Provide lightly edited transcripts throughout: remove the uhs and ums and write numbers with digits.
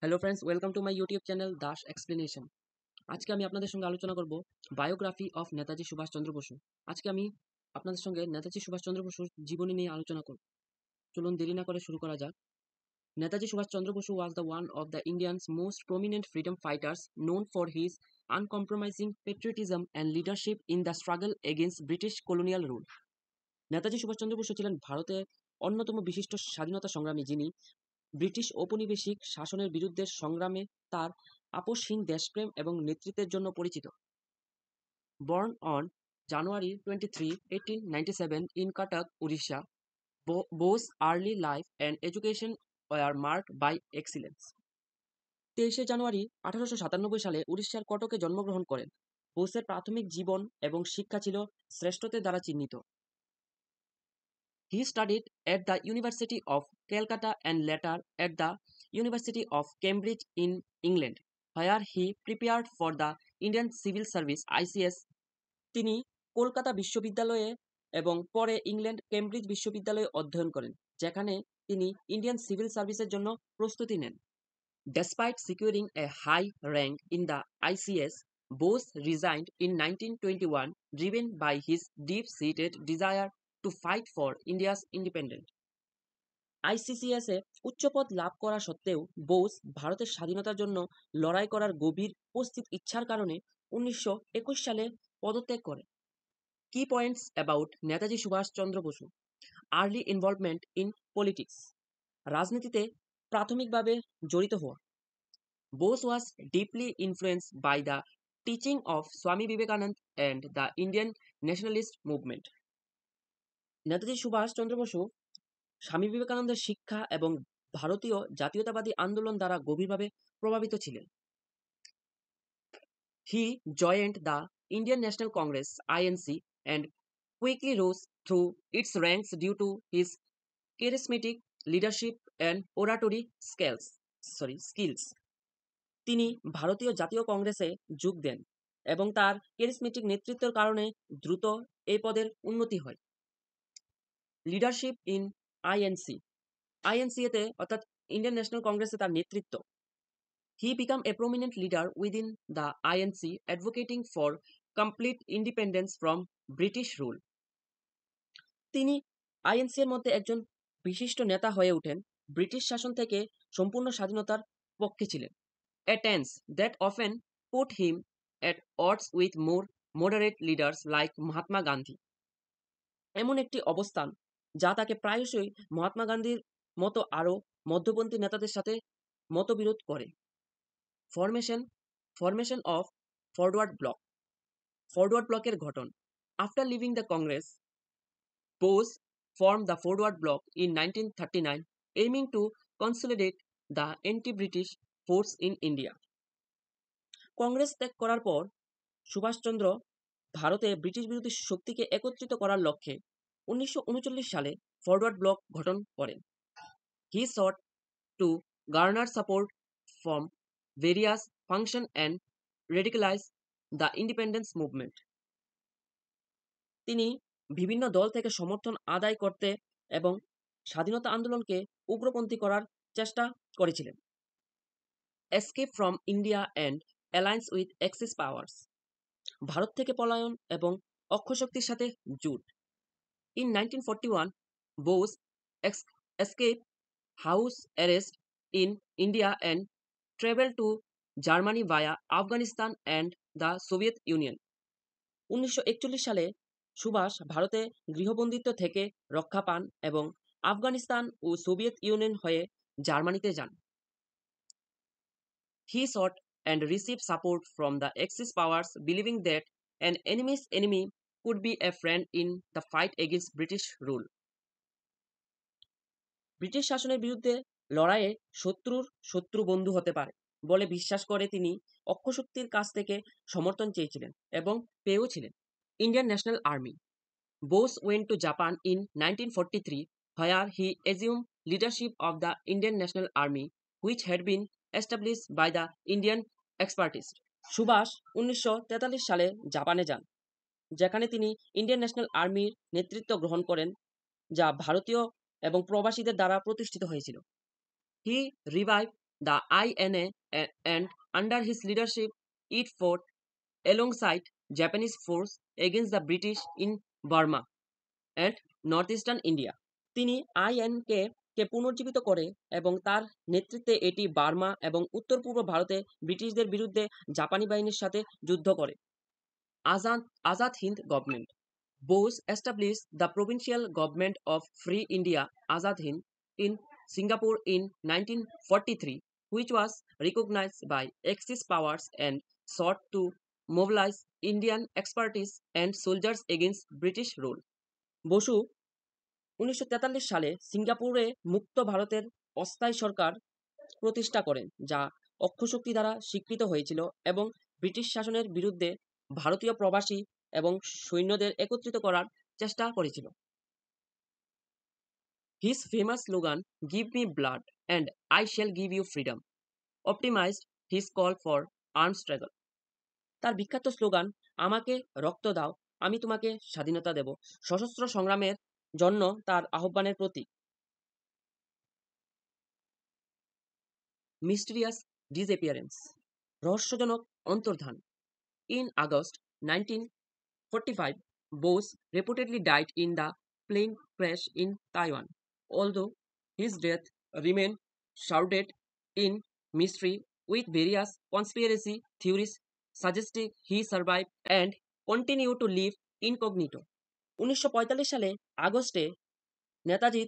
Hello friends, welcome to my YouTube channel Das explanation. আজকে আমি আপনাদের সঙ্গে আলোচনা করব বায়োগ্রাফি অফ নেতাজি সুভাষচন্দ্র বসু। আজকে আমি আপনাদের সঙ্গে নেতাজি সুভাষচন্দ্র বসুর জীবনী নিয়ে আলোচনা করব। চলুন দেরি না করে শুরু করা যাক। Netaji Subhas Chandra Basu was the one of the Indians' most prominent freedom fighters, known for his uncompromising patriotism and leadership in the struggle against British colonial rule. Netaji Subhas Chandra Basu ছিলেন ভারতের অন্যতম বিশিষ্ট স্বাধীনতা সংগ্রামী, যিনি ব্রিটিশ ঔপনিবেশিক শাসনের বিরুদ্ধে সংগ্রামে তার আপোষহীন দেশপ্রেম এবং নেতৃত্বের জন্য পরিচিত। Born on January 23, 1897 in Cuttack, Odisha, Bose's early life and education were marked by excellence. 23 জানুয়ারি 1897 সালে উড়িষ্যার কটকে জন্মগ্রহণ করেন। বোসের প্রাথমিক জীবন এবং শিক্ষা ছিল শ্রেষ্ঠত্বের দ্বারা চিহ্নিত। He studied at the University of Calcutta and later at the University of Cambridge in England, where he prepared for the Indian Civil Service (ICS). তিনি কলকাতা বিশ্ববিদ্যালয়ে এবং পরে ইংল্যান্ড কেমব্রিজ বিশ্ববিদ্যালয়ে অধ্যয়ন করেন, যেখানে তিনি ইন্ডিয়ান সিভিল সার্ভিসের জন্য প্রস্তুতি নেন। Despite securing a high rank in the ICS, Bose resigned in 1921, driven by his deep-seated desire to fight for India's independence. ICCS এ উচ্চপদ লাভ করা সত্ত্বেও বোস ভারতের স্বাধীনতার জন্য লড়াই করার গভীর উপস্থিত ইচ্ছার কারণে 1921 সালে পদত্যাগ করেন। Key points about Netaji Subhas Chandra Bose. Early involvement in politics. রাজনীতিতে প্রাথমিকভাবে জড়িত হওয়া। Bose was deeply influenced by the teaching of Swami Vivekananda and the Indian nationalist movement. Netaji Subhas Chandra Basu স্বামী বিবেকানন্দের শিক্ষা এবং ভারতীয় জাতীয়তাবাদী আন্দোলন দ্বারা গভীরভাবে প্রভাবিত ছিলেন। He joined the Indian National Congress (INC) and quickly rose through its ranks due to his charismatic leadership and oratory skills. তিনি ভারতীয় জাতীয় কংগ্রেসে যোগ দেন এবং তার ক্যারিসমেটিক নেতৃত্বের কারণে দ্রুত এই পদের উন্নতি হয়। Leadership in INC. আইএনসিএতে অর্থাৎ ইন্ডিয়ান ন্যাশনাল কংগ্রেসে তার নেতৃত্ব। He became a prominent leader within the INC, advocating for complete independence from British rule. তিনি আইএনসি এর মধ্যে একজন বিশিষ্ট নেতা হয়ে ওঠেন, ব্রিটিশ শাসন থেকে সম্পূর্ণ স্বাধীনতার পক্ষে ছিলেন। A stance that often put him at odds with more moderate leaders like Mahatma Gandhi. এমন একটি অবস্থান যা তাকে প্রায়শই মহাত্মা গান্ধীর মতো আরও মধ্যপন্থী নেতাদের সাথে মতবিরোধ করে। Formation of forward block. Forward ব্লকের গঠন। After leaving the Congress, Bose formed the Forward Bloc in 1939, aiming to consolidate the anti-British force in India. Congress ত্যাগ করার পর সুভাষচন্দ্র ভারতে ব্রিটিশ বিরোধী শক্তিকে একত্রিত করার লক্ষ্যে 1939 সালে ফরওয়ার্ড ব্লক গঠন করেন। He sought to garner support from various functions and radicalize the independence movement. তিনি বিভিন্ন দল থেকে সমর্থন আদায় করতে এবং স্বাধীনতা আন্দোলনকে উগ্রপন্থী করার চেষ্টা করেছিলেন। Escape from India and alliance with Axis powers. Bharat থেকে পলায়ন এবং অক্ষশক্তির সাথে জোট। In 1941, Bose escaped house arrest in India and traveled to Germany via Afghanistan and the Soviet Union. 1941 সালে সুভাষ ভারতে গৃহবন্দিত্ব থেকে রক্ষা পান এবং আফগানিস্তান ও সোভিয়েত ইউনিয়ন হয়ে জার্মানিতে যান। He sought and received support from the Axis powers, believing that an enemy's enemy could be a friend in the fight against British rule. British শাসনের বিরুদ্ধে লড়াইয়ে শত্রুর শত্রু বন্ধু হতে পারে বলে বিশ্বাস করে তিনি অক্ষশক্তির কাছ থেকে সমর্থন চেয়েছিলেন এবং পেয়েওছিলেন। Indian National Army. Bose went to Japan in 1943, where he assumed leadership of the Indian National Army, which had been established by the Indian separatists. Subhash 1943 সালে জাপানে যান, যেখানে তিনি ইন্ডিয়ান ন্যাশনাল আর্মির নেতৃত্ব গ্রহণ করেন, যা ভারতীয় এবং প্রবাসীদের দ্বারা প্রতিষ্ঠিত হয়েছিল। He revived The INA and under his leadership it fought alongside Japanese force against the British in Burma and northeastern India. তিনি আইএনকে কে পুনর্জীবিত করে এবং তার নেতৃত্বে এটি বার্মা এবং উত্তর-পূর্ব ভারতে ব্রিটিশদের বিরুদ্ধে জাপানি বাহিনীর সাথে যুদ্ধ করে। Azad Hind government Bose established the provincial government of Free India Azad Hind in Singapore in 1943, which was recognized by Axis powers and sought to mobilize Indian expertise and soldiers against British rule. Bose 1943 সালে সিঙ্গাপুরে মুক্ত ভারতের অস্থায়ী সরকার প্রতিষ্ঠা করেন, যা অক্ষশক্তি দ্বারা স্বীকৃত হয়েছিল এবং ব্রিটিশ শাসনের বিরুদ্ধে ভারতীয় প্রবাসী এবং সৈন্যদের একত্রিত করার চেষ্টা করেছিল। His famous slogan, "Give me blood and I shall give you freedom," optimized his call for armed struggle. তার বিখ্যাত স্লোগান, "আমাকে রক্ত দাও, আমি তোমাকে স্বাধীনতা দেব," সশস্ত্র সংগ্রামের জন্য তার আহ্বানের প্রতীক। মিস্টিরিয়াস ডিসঅ্যাপিয়ারেন্স, রহস্যজনক অন্তর্ধান। In August 1945, Bose reportedly died in the plane crash in Taiwan, although his death remained shrouded in mystery, with various conspiracy theories suggesting he survived and continued to live incognito. 1945 সালে আগস্টে নেতাজি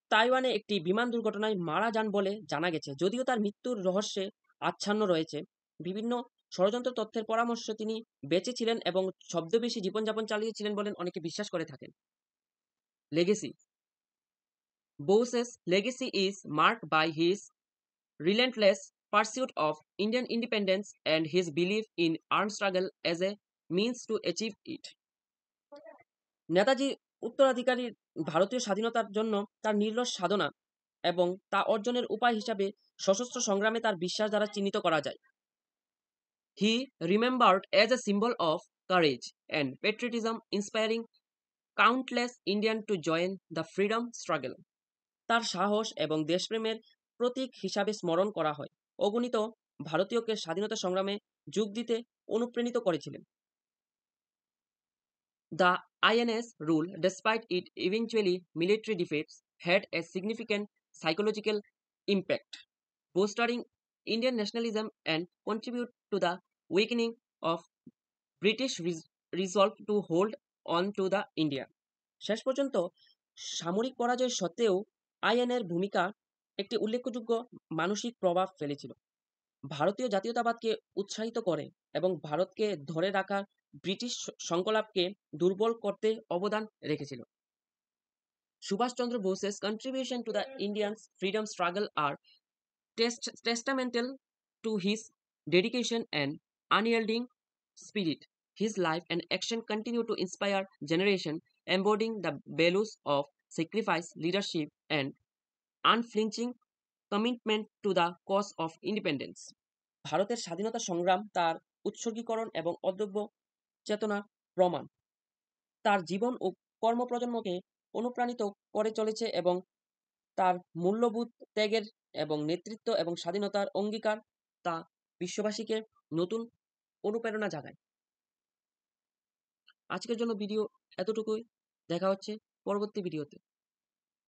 তাইওয়ানে একটি বিমান দুর্ঘটনায় মারা যান বলে জানা গেছে, যদিও তার মৃত্যুর রহস্যে আচ্ছন্ন রয়েছে। বিভিন্ন ষড়যন্ত্র তথ্যের পরামর্শে তিনি বেঁচে ছিলেন এবং ছদ্মবেশী জীবনযাপন চালিয়েছিলেন বলে অনেকে বিশ্বাস করে থাকেন। Legacy, Bose's legacy is marked by his relentless pursuit of Indian independence and his belief in armed struggle as a means to achieve it. Netaji উত্তরাধিকারী ভারতীয় স্বাধীনতার জন্য তার নিরলস সাধনা এবং তা অর্জনের উপায় হিসাবে সশস্ত্র সংগ্রামে তার বিশ্বাস দ্বারা চিহ্নিত করা যায়। He remembered as a symbol of courage and patriotism, inspiring countless Indians to join the freedom struggle. তার সাহস এবং দেশপ্রেমের প্রতীক হিসাবে স্মরণ করা হয়, অগণিত ভারতীয়কে স্বাধীনতা সংগ্রামে যোগ দিতে অনুপ্রাণিত করেছিলেন। The INS rule, despite its eventually military defeats, had a significant psychological impact, bolstering Indian nationalism and contribute to the weakening of British resolve to hold on to the India. শেষ পর্যন্ত সামরিক পরাজয় সত্ত্বেও আইএনের ভূমিকা একটি উল্লেখযোগ্য মানসিক প্রভাব ফেলেছিল। ভারতীয় জাতীয়তাবাদকে উৎসাহিত করে এবং ভারতকে ধরে রাখার ব্রিটিশ সংকল্পকে দুর্বল করতে অবদান রেখেছিল। Subhash Chandra Bose's contribution to the Indian freedom struggle are testamental to his dedication and unyielding spirit. His life and action continue to inspire generations, embodying the values of sacrifice, leadership, and unflinching commitment to the cause of independence. ভারতের স্বাধীনতা সংগ্রাম তার উৎসর্গীকরণ এবং অদম্য চেতনার প্রমাণ। তার জীবন ও কর্মপ্রজন্মকে অনুপ্রাণিত করে চলেছে এবং তার মূল্যবোধ, ত্যাগের এবং নেতৃত্ব এবং স্বাধীনতার অঙ্গীকার তা বিশ্ববাসীকে নতুন অনুপ্রেরণা জাগায়। আজকের জন্য ভিডিও এতটুকুই। দেখা হচ্ছে পরবর্তী ভিডিওতে।